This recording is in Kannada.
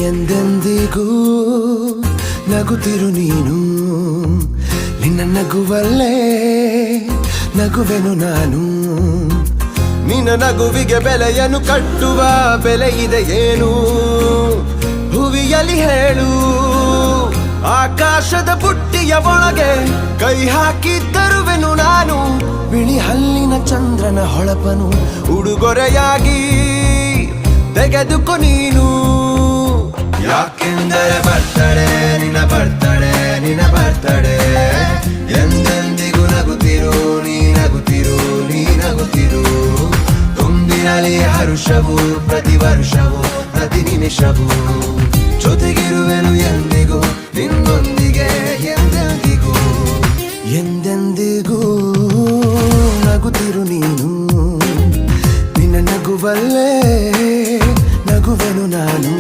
ಎಂದೆಂದಿಗೂ ನಗುತ್ತಿರು ನೀನು, ನಿನ್ನ ನಗುವಲ್ಲೇ ನಗುವೆನು ನಾನು. ನಿನ್ನ ನಗುವಿಗೆ ಬೆಲೆಯನ್ನು ಕಟ್ಟುವ ಬೆಲೆ ಇದೆ ಏನು ಭುವಿಯಲ್ಲಿ ಹೇಳು. ಆಕಾಶದ ಬುಟ್ಟಿಯ ಒಳಗೆ ಕೈ ಹಾಕಿ ತರುವೆನು ನಾನು, ಬಿಳಿ ಹಲ್ಲಿನ ಚಂದ್ರನ ಹೊಳಪನು ಉಡುಗೊರೆಯಾಗಿ ತೆಗೆದುಕೊ ನೀನು. ಯಾಕೆಂದರೆ ಬರ್ತಡೆ ನಿನ್ನ ಬರ್ತಡೆ ನಿನ್ನ ಬರ್ತಡೆ, ಎಂದೆಂದಿಗೂ ನಗುತ್ತಿರು ನೀ ನಗುತ್ತಿರು ನೀ ನಗುತ್ತಿರು. ತುಂಬಿರಲಿ ಹರುಷವು ಪ್ರತಿ ವರ್ಷವೂ ಪ್ರತಿ ನಿಮಿಷವೂ, ಜೊತೆಗಿರುವೆನು ಎಂದಿಗೂ ನಿನ್ನೊಂದಿಗೆ ಎಂದೆಂದಿಗೂ. ಎಂದೆಂದಿಗೂ ನಗುತ್ತಿರು ನೀನು, ನಿನ್ನ ನಗುವಲ್ಲೇ ನಗುವೆನು ನಾನು.